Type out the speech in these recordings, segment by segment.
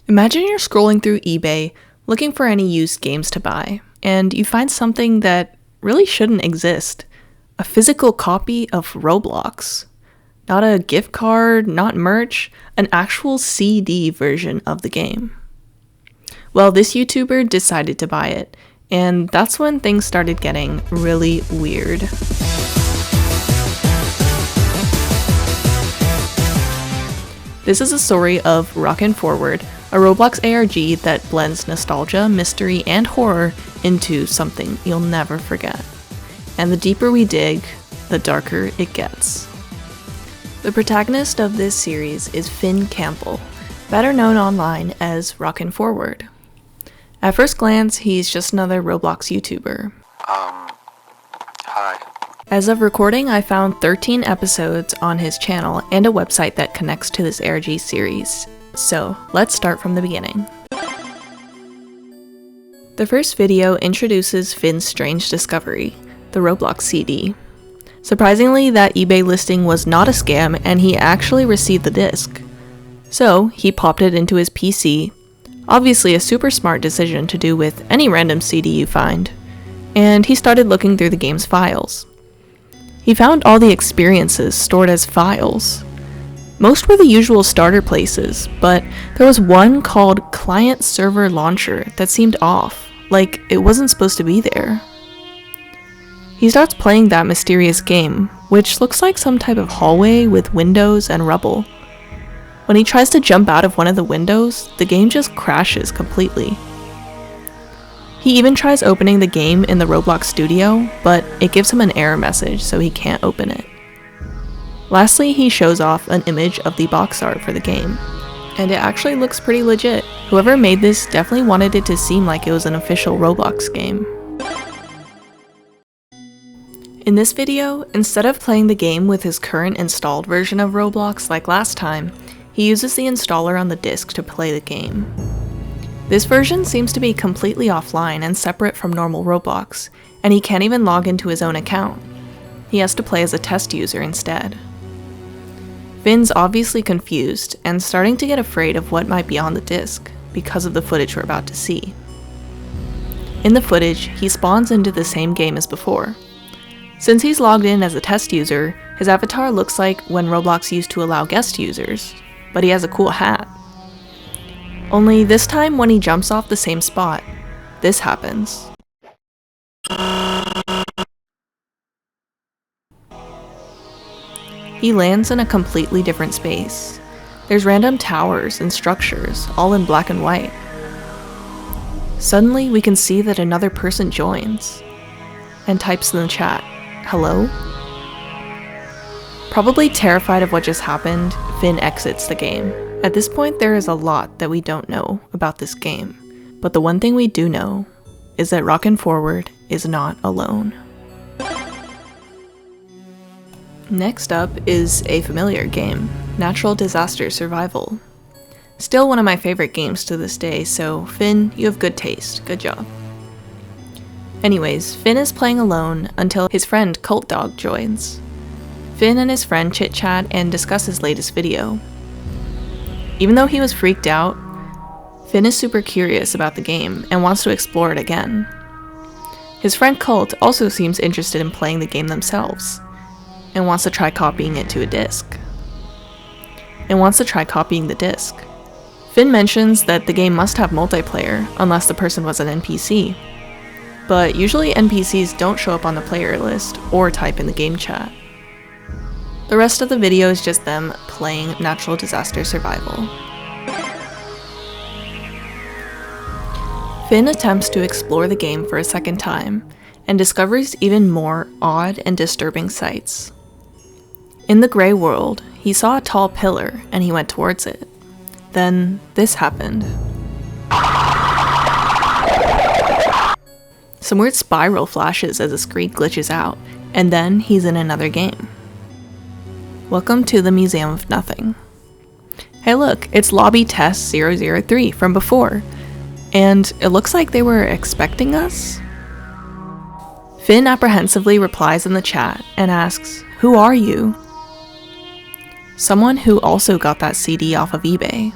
Imagine you're scrolling through eBay looking for any used games to buy, and you find something that really shouldn't exist. A physical copy of Roblox. Not a gift card, not merch, an actual CD version of the game. Well, this YouTuber decided to buy it, and that's when things started getting really weird. This is a story of Rockin4ward, a Roblox ARG that blends nostalgia, mystery, and horror into something you'll never forget. And the deeper we dig, the darker it gets. The protagonist of this series is Finn Campbell, better known online as Rockin4ward. At first glance, he's just another Roblox YouTuber. Hi. As of recording, I found 13 episodes on his channel and a website that connects to this ARG series. So, let's start from the beginning. The first video introduces Finn's strange discovery, the Roblox CD. Surprisingly, that eBay listing was not a scam and he actually received the disc. So, he popped it into his PC, obviously a super smart decision to do with any random CD you find, and he started looking through the game's files. He found all the experiences stored as files. Most were the usual starter places, but there was one called Client Server Launcher that seemed off, like it wasn't supposed to be there. He starts playing that mysterious game, which looks like some type of hallway with windows and rubble. When he tries to jump out of one of the windows, the game just crashes completely. He even tries opening the game in the Roblox studio, but it gives him an error message, so he can't open it. Lastly, he shows off an image of the box art for the game, and it actually looks pretty legit. Whoever made this definitely wanted it to seem like it was an official Roblox game. In this video, instead of playing the game with his current installed version of Roblox like last time, he uses the installer on the disc to play the game. This version seems to be completely offline and separate from normal Roblox, and he can't even log into his own account. He has to play as a test user instead. Finn's obviously confused and starting to get afraid of what might be on the disc because of the footage we're about to see. In the footage, he spawns into the same game as before. Since he's logged in as a test user, his avatar looks like when Roblox used to allow guest users, but he has a cool hat. Only this time when he jumps off the same spot, this happens. He lands in a completely different space. There's random towers and structures, all in black and white. Suddenly, we can see that another person joins and types in the chat, "Hello?" Probably terrified of what just happened, Finn exits the game. At this point, there is a lot that we don't know about this game, but the one thing we do know is that Rockin4ward is not alone. Next up is a familiar game, Natural Disaster Survival. Still one of my favorite games to this day, so Finn, you have good taste. Good job. Anyways, Finn is playing alone until his friend Cult Dog joins. Finn and his friend chit-chat and discuss his latest video. Even though he was freaked out, Finn is super curious about the game and wants to explore it again. His friend Cult also seems interested in playing the game themselves, and wants to try copying it to a disc. Finn mentions that the game must have multiplayer unless the person was an NPC, but usually NPCs don't show up on the player list or type in the game chat. The rest of the video is just them playing Natural Disaster Survival. Finn attempts to explore the game for a second time, and discovers even more odd and disturbing sights. In the gray world, he saw a tall pillar and he went towards it. Then this happened. Some weird spiral flashes as the screen glitches out, and then he's in another game. Welcome to the Museum of Nothing. Hey look, it's Lobby Test 003 from before, and it looks like they were expecting us? Finn apprehensively replies in the chat and asks, "Who are you?" Someone who also got that CD off of eBay.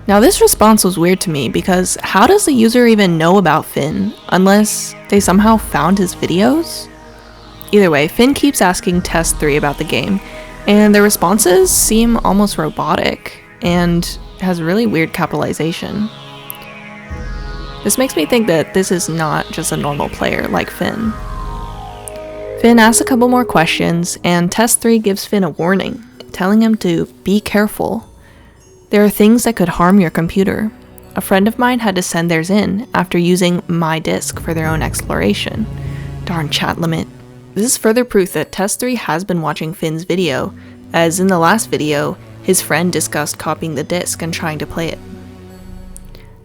Now this response was weird to me because how does the user even know about Finn unless they somehow found his videos? Either way, Finn keeps asking Test 3 about the game, and their responses seem almost robotic and has really weird capitalization. This makes me think that this is not just a normal player like Finn. Finn asks a couple more questions, and Test 3 gives Finn a warning, telling him to be careful. There are things that could harm your computer. A friend of mine had to send theirs in after using my disk for their own exploration. Darn chat limit. This is further proof that Test 3 has been watching Finn's video, as in the last video, his friend discussed copying the disk and trying to play it.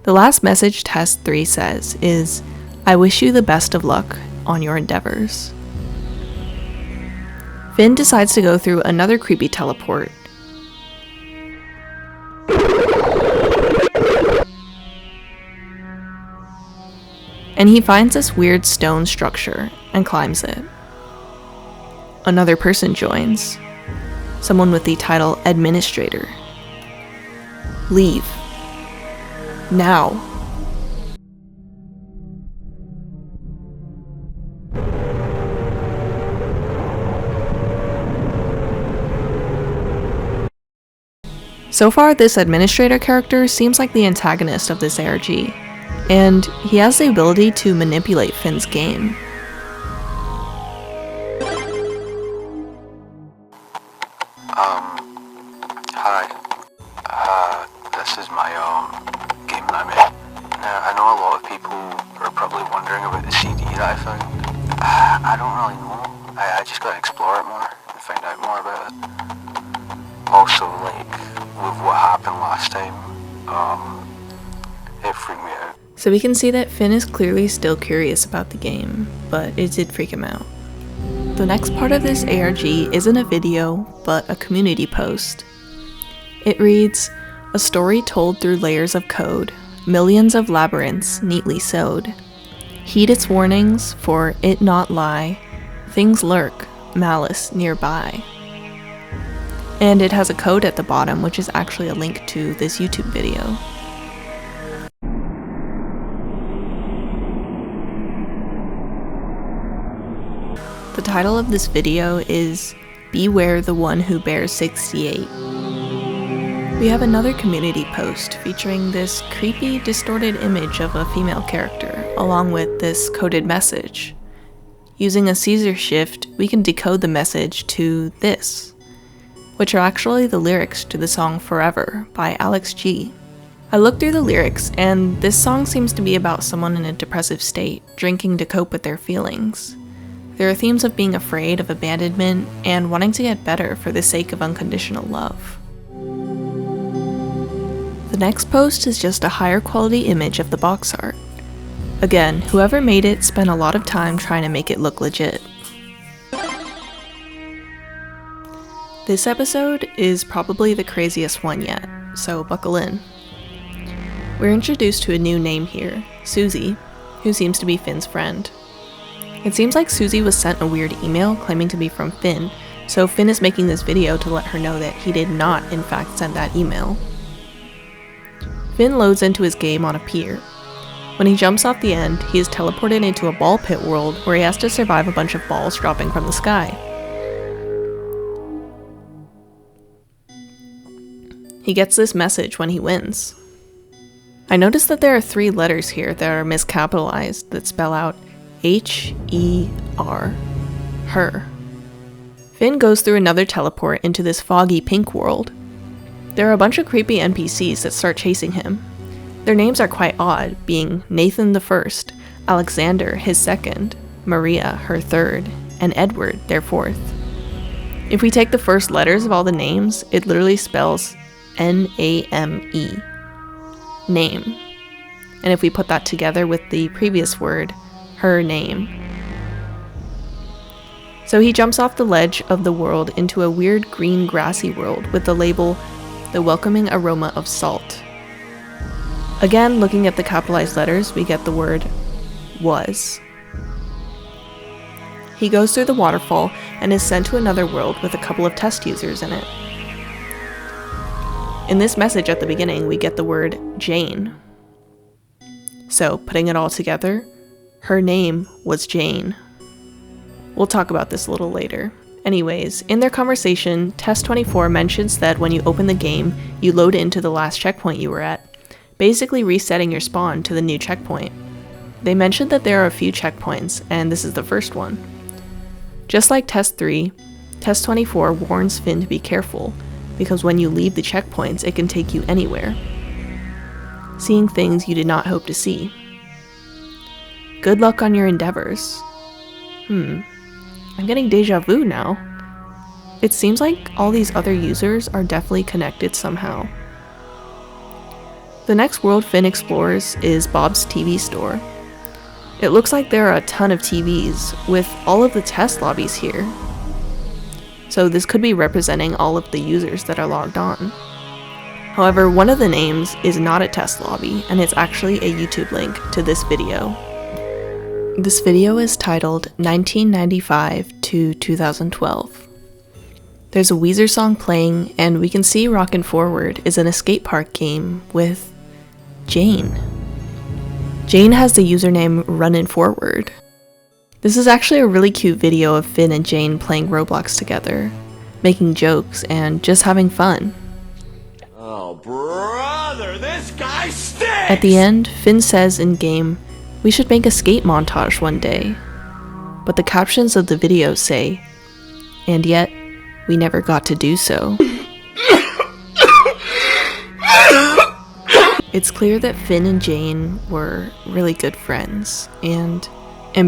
The last message Test 3 says is, "I wish you the best of luck on your endeavors." Finn decides to go through another creepy teleport. And he finds this weird stone structure and climbs it. Another person joins, someone with the title Administrator. Leave. Now. So far, this Administrator character seems like the antagonist of this ARG. And he has the ability to manipulate Finn's game. Hi. This is my game that I made. Now, I know a lot of people are probably wondering about the CD that I found. I don't really know. I just gotta explore it more and find out more about it. Also, like, with what happened last time, it freaked me out. So we can see that Finn is clearly still curious about the game, but it did freak him out. The next part of this ARG isn't a video, but a community post. It reads, "A story told through layers of code, millions of labyrinths neatly sewed. Heed its warnings, for it not lie, things lurk, malice nearby." And it has a code at the bottom, which is actually a link to this YouTube video. The title of this video is "Beware the One Who Bears 68. We have another community post featuring this creepy, distorted image of a female character, along with this coded message. Using a Caesar shift, we can decode the message to this, which are actually the lyrics to the song Forever by Alex G. I looked through the lyrics, and this song seems to be about someone in a depressive state, drinking to cope with their feelings. There are themes of being afraid of abandonment and wanting to get better for the sake of unconditional love. The next post is just a higher quality image of the box art. Again, whoever made it spent a lot of time trying to make it look legit. This episode is probably the craziest one yet, so buckle in. We're introduced to a new name here, SUZIE, who seems to be Finn's friend. It seems like SUZIE was sent a weird email claiming to be from Finn, so Finn is making this video to let her know that he did not in fact send that email. Finn loads into his game on a pier. When he jumps off the end, he is teleported into a ball pit world where he has to survive a bunch of balls dropping from the sky. He gets this message when he wins. I noticed that there are 3 letters here that are miscapitalized that spell out H-E-R, her. Finn goes through another teleport into this foggy pink world. There are a bunch of creepy NPCs that start chasing him. Their names are quite odd, being Nathan the first, Alexander his second, Maria her third, and Edward their fourth. If we take the first letters of all the names, it literally spells N-A-M-E, name. And if we put that together with the previous word, her name. So he jumps off the ledge of the world into a weird green grassy world with the label, "The Welcoming Aroma of Salt." Again, looking at the capitalized letters, we get the word was. He goes through the waterfall and is sent to another world with a couple of test users in it. In this message at the beginning, we get the word Jane. So, putting it all together, her name was Jane. We'll talk about this a little later. Anyways, in their conversation, Test24 mentions that when you open the game, you load into the last checkpoint you were at, basically resetting your spawn to the new checkpoint. They mentioned that there are a few checkpoints, and this is the first one. Just like Test 3, Test24 warns Finn to be careful, because when you leave the checkpoints, it can take you anywhere, seeing things you did not hope to see. Good luck on your endeavors. I'm getting deja vu now. It seems like all these other users are definitely connected somehow. The next world Finn explores is Bob's TV store. It looks like there are a ton of TVs, with all of the test lobbies here. So this could be representing all of the users that are logged on. However, one of the names is not a test lobby, and it's actually a YouTube link to this video. This video is titled 1995 to 2012. There's a Weezer song playing, and we can see rockin4ward is in a skate park game with Jane. Jane has the username runnin4ward. This is actually a really cute video of Finn and Jane playing Roblox together, making jokes and just having fun. Oh brother, this guy stinks! At the end, Finn says in-game, "We should make a skate montage one day." But the captions of the video say, "And yet, we never got to do so." It's clear that Finn and Jane were really good friends, and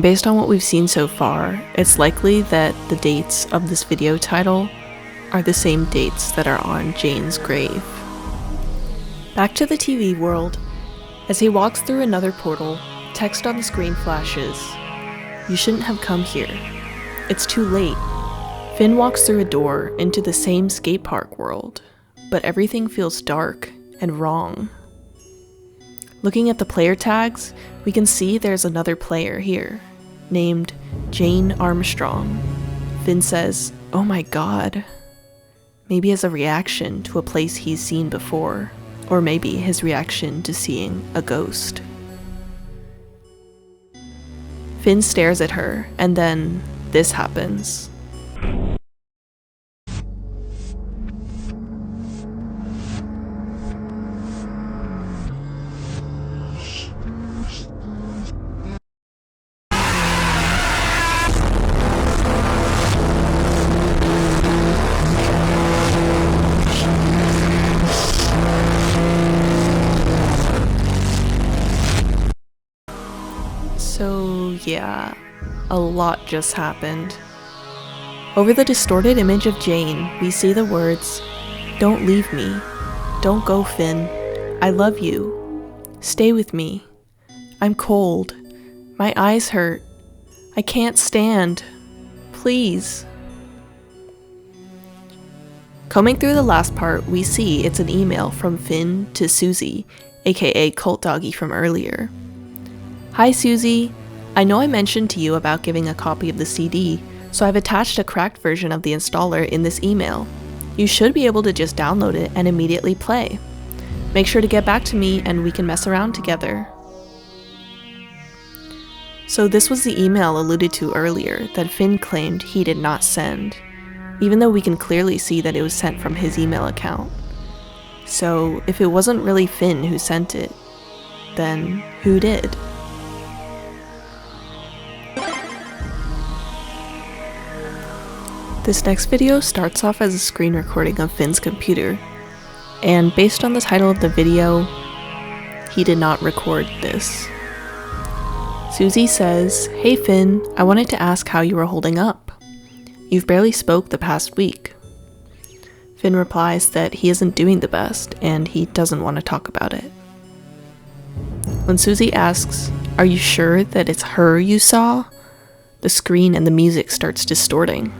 based on what we've seen so far, it's likely that the dates of this video title are the same dates that are on Jane's grave. Back to the TV world. As he walks through another portal, text on the screen flashes, "You shouldn't have come here. It's too late." Finn walks through a door into the same skate park world, but everything feels dark and wrong. Looking at the player tags, we can see there's another player here, named Jane Armstrong. Finn says, "Oh my god." Maybe as a reaction to a place he's seen before, or maybe his reaction to seeing a ghost. Finn stares at her, and then this happens. So yeah, a lot just happened. Over the distorted image of Jane, we see the words, "Don't leave me. Don't go, Finn. I love you. Stay with me. I'm cold. My eyes hurt. I can't stand. Please." Combing through the last part, we see it's an email from Finn to SUZIE, aka Cult Doggy from earlier. "Hi SUZIE, I know I mentioned to you about giving a copy of the CD, so I've attached a cracked version of the installer in this email. You should be able to just download it and immediately play. Make sure to get back to me and we can mess around together." So this was the email alluded to earlier that Finn claimed he did not send, even though we can clearly see that it was sent from his email account. So if it wasn't really Finn who sent it, then who did? This next video starts off as a screen recording of Finn's computer, and based on the title of the video, he did not record this. SUZIE says, "Hey Finn, I wanted to ask how you were holding up. You've barely spoke the past week." Finn replies that he isn't doing the best and he doesn't want to talk about it. When SUZIE asks, "Are you sure that it's her you saw?" the screen and the music starts distorting.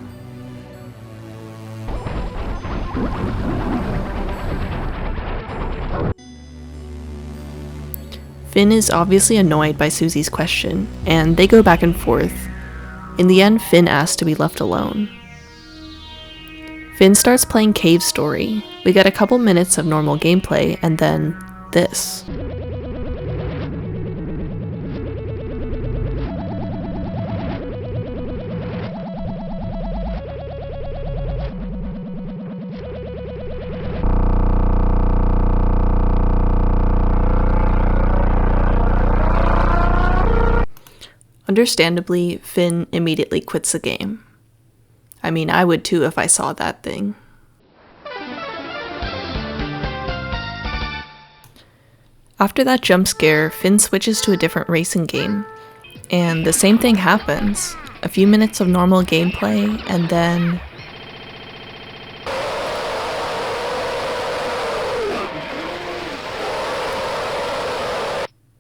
Finn is obviously annoyed by SUZIE's question, and they go back and forth. In the end, Finn asks to be left alone. Finn starts playing Cave Story. We get a couple minutes of normal gameplay, and then this. Understandably, Finn immediately quits the game. I mean, I would too if I saw that thing. After that jump scare, Finn switches to a different racing game, and the same thing happens. A few minutes of normal gameplay, and then...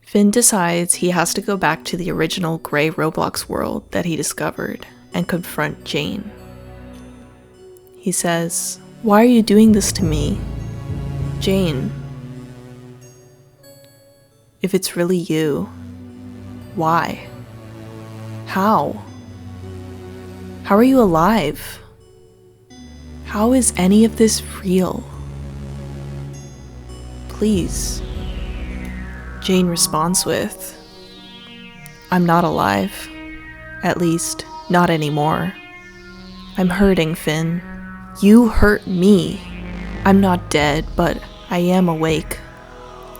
Finn decides he has to go back to the original gray Roblox world that he discovered and confront Jane. He says, "Why are you doing this to me? Jane, if it's really you, why? How? How are you alive? How is any of this real? Please." Jane responds with, "I'm not alive. At least, not anymore. I'm hurting, Finn. You hurt me. I'm not dead, but I am awake.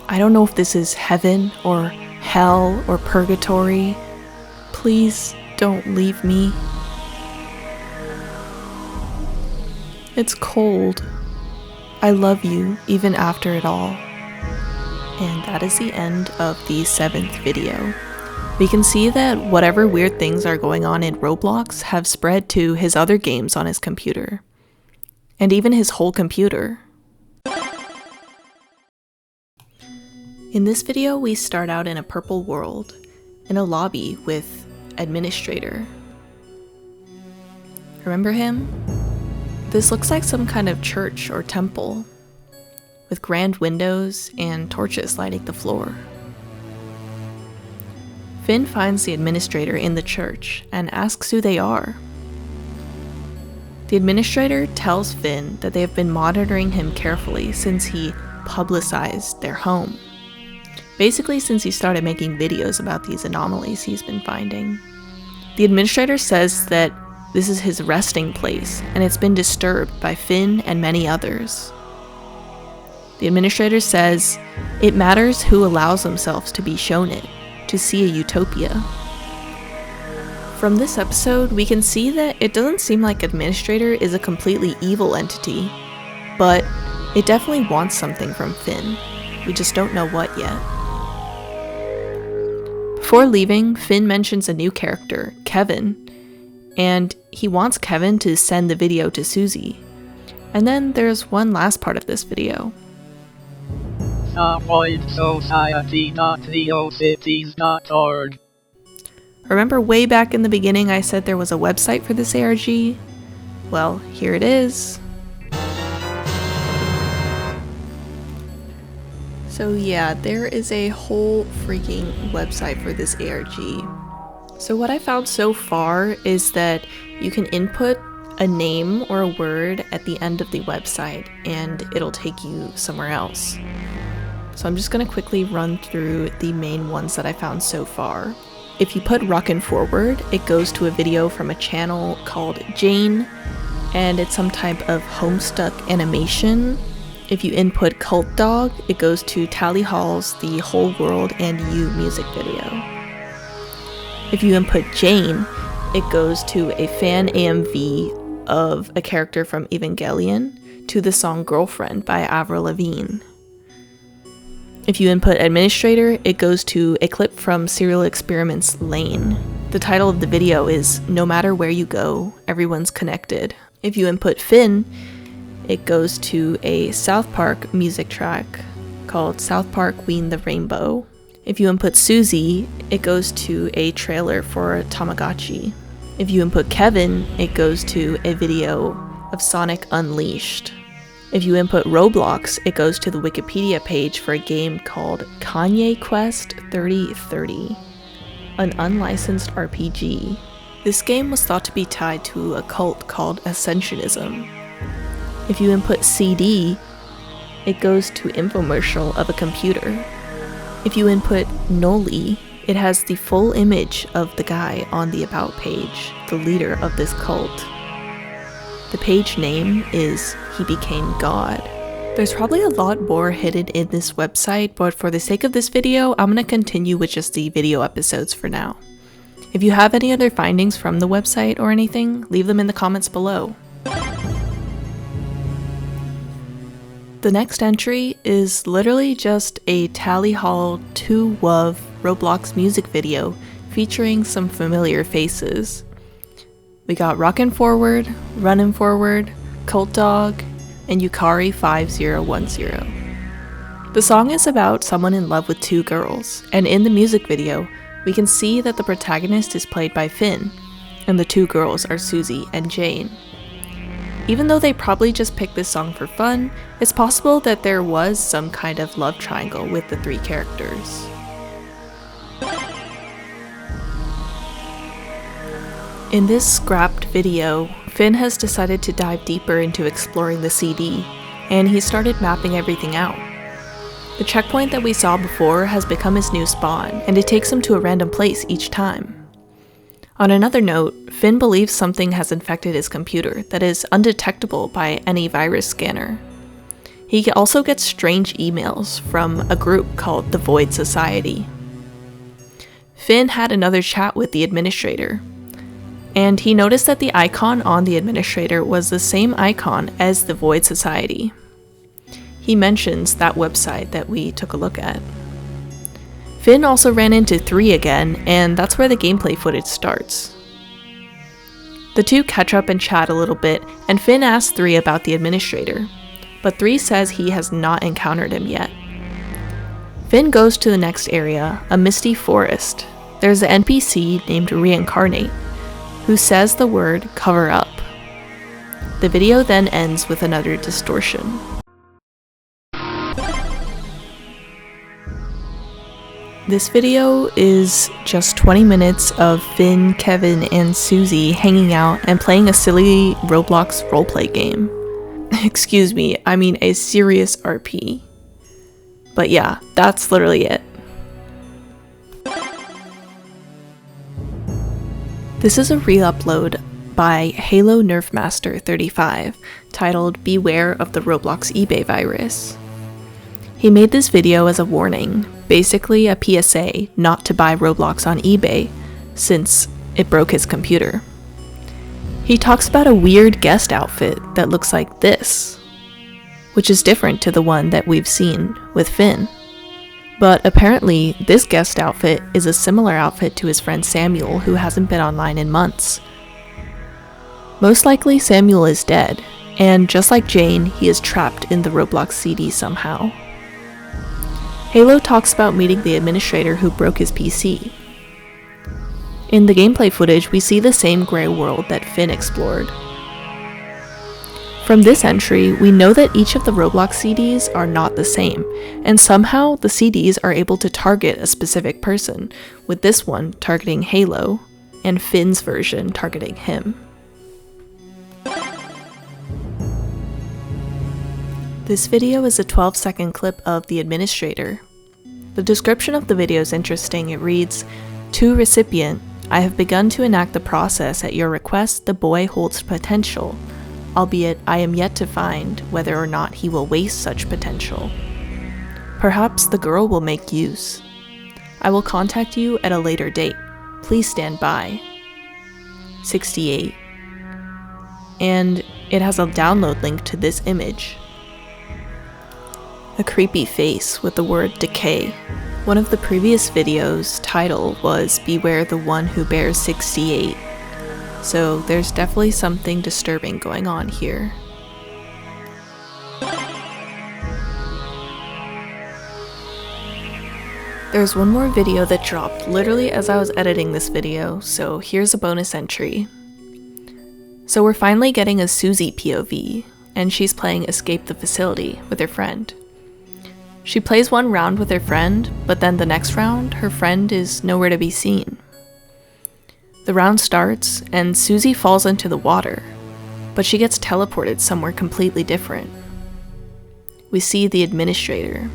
I don't know if this is heaven or hell or purgatory. Please don't leave me. It's cold. I love you even after it all." And that is the end of the 7th video. We can see that whatever weird things are going on in Roblox have spread to his other games on his computer. And even his whole computer. In this video, we start out in a purple world, in a lobby with Administrator. Remember him? This looks like some kind of church or temple, with grand windows and torches lighting the floor. Finn finds the administrator in the church and asks who they are. The administrator tells Finn that they have been monitoring him carefully since he publicized their home. Basically, since he started making videos about these anomalies he's been finding. The administrator says that this is his resting place and it's been disturbed by Finn and many others. The administrator says, it matters who allows themselves to be shown it, to see a utopia. From this episode, we can see that it doesn't seem like Administrator is a completely evil entity, but it definitely wants something from Finn. We just don't know what yet. Before leaving, Finn mentions a new character, Kevin, and he wants Kevin to send the video to SUZIE. And then there's one last part of this video. Society.theocities.org. Remember way back in the beginning I said there was a website for this ARG? Well, here it is. So yeah, there is a whole freaking website for this ARG. So what I found so far is that you can input a name or a word at the end of the website and it'll take you somewhere else. So I'm just going to quickly run through the main ones that I found so far. If you put rockin4ward, it goes to a video from a channel called Jane, and it's some type of homestuck animation. If you input cult dog, it goes to Tally Hall's The Whole World and You music video. If you input Jane, it goes to a fan AMV of a character from Evangelion to the song Girlfriend by Avril Lavigne. If you input Administrator, it goes to a clip from Serial Experiments Lane. The title of the video is No Matter Where You Go, Everyone's Connected. If you input Finn, it goes to a South Park music track called South Park Wean the Rainbow. If you input SUZIE, it goes to a trailer for Tamagotchi. If you input Kevin, it goes to a video of Sonic Unleashed. If you input Roblox, it goes to the Wikipedia page for a game called Kanye Quest 3030, an unlicensed RPG. This game was thought to be tied to a cult called Ascensionism. If you input CD, it goes to infomercial of a computer. If you input Noli, it has the full image of the guy on the About page, the leader of this cult. The page name is He Became God. There's probably a lot more hidden in this website, but for the sake of this video, I'm going to continue with just the video episodes for now. If you have any other findings from the website or anything, leave them in the comments below. The next entry is literally just a Tally Hall 2 WUV Roblox music video featuring some familiar faces. We got rockin4ward, runnin4ward, Cult Dog, and Yukari5010. The song is about someone in love with two girls, and in the music video, we can see that the protagonist is played by Finn, and the two girls are SUZIE and Jane. Even though they probably just picked this song for fun, it's possible that there was some kind of love triangle with the three characters. In this scrapped video, Finn has decided to dive deeper into exploring the CD, and he started mapping everything out. The checkpoint that we saw before has become his new spawn, and it takes him to a random place each time. On another note, Finn believes something has infected his computer that is undetectable by any virus scanner. He also gets strange emails from a group called the Void Society. Finn had another chat with the administrator, and he noticed that the icon on the administrator was the same icon as the Void Society. He mentions that website that we took a look at. Finn also ran into 3 again, and that's where the gameplay footage starts. The two catch up and chat a little bit, and Finn asks 3 about the administrator, but 3 says he has not encountered him yet. Finn goes to the next area, a misty forest. There's an NPC named Reincarnate, who says the word cover up. The video then ends with another distortion. This video is just 20 minutes of Finn, Kevin, and SUZIE hanging out and playing a silly Roblox roleplay game. Excuse me, I mean a serious RP. But yeah, that's literally it. This is a re-upload by Halo Nerfmaster 35 titled Beware of the Roblox eBay virus. He made this video as a warning, basically a PSA not to buy Roblox on eBay since it broke his computer. He talks about a weird guest outfit that looks like this, which is different to the one that we've seen with Finn. But apparently, this guest outfit is a similar outfit to his friend Samuel, who hasn't been online in months. Most likely Samuel is dead, and just like Jane, he is trapped in the Roblox CD somehow. Halo talks about meeting the administrator who broke his PC. In the gameplay footage, we see the same gray world that Finn explored. From this entry, we know that each of the Roblox CDs are not the same, and somehow the CDs are able to target a specific person, with this one targeting Halo, and Finn's version targeting him. This video is a 12-second clip of the administrator. The description of the video is interesting. It reads, "To recipient, I have begun to enact the process at your request. The boy holds potential, albeit I am yet to find whether or not he will waste such potential. Perhaps the girl will make use. I will contact you at a later date. Please stand by. 68. And it has a download link to this image. A creepy face with the word decay. One of the previous videos' title was Beware the One Who Bears 68. So there's definitely something disturbing going on here. There's one more video that dropped literally as I was editing this video, so here's a bonus entry. So we're finally getting a SUZIE POV, and she's playing Escape the Facility with her friend. She plays one round with her friend, but then the next round, her friend is nowhere to be seen. The round starts, and SUZIE falls into the water. but she gets teleported somewhere completely different. We see the administrator.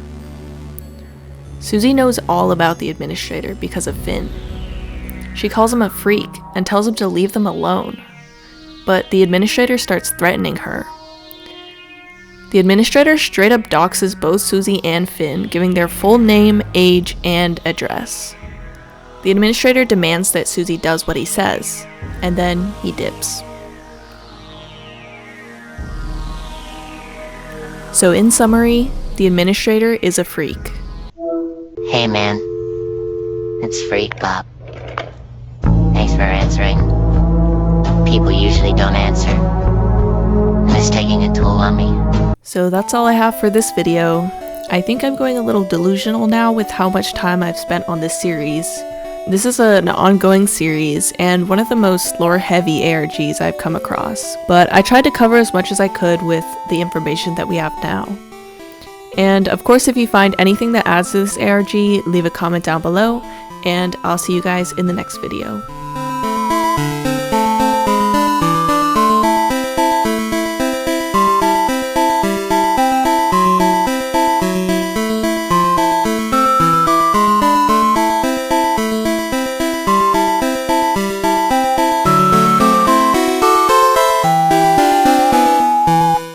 SUZIE knows all about the administrator because of Finn. She calls him a freak and tells him to leave them alone, but the administrator starts threatening her. The administrator straight up doxes both SUZIE and Finn, giving their full name, age, and address. The administrator demands that SUZIE does what he says, and then he dips. So in summary, the administrator is a freak. Hey man, it's Freak Bob. Thanks for answering. People usually don't answer, and it's taking a toll on me. So that's all I have for this video. I think I'm going a little delusional now with how much time I've spent on this series. This is an ongoing series and one of the most lore-heavy ARGs I've come across, but I tried to cover as much as I could with the information that we have now. And of course, if you find anything that adds to this ARG, leave a comment down below, and I'll see you guys in the next video.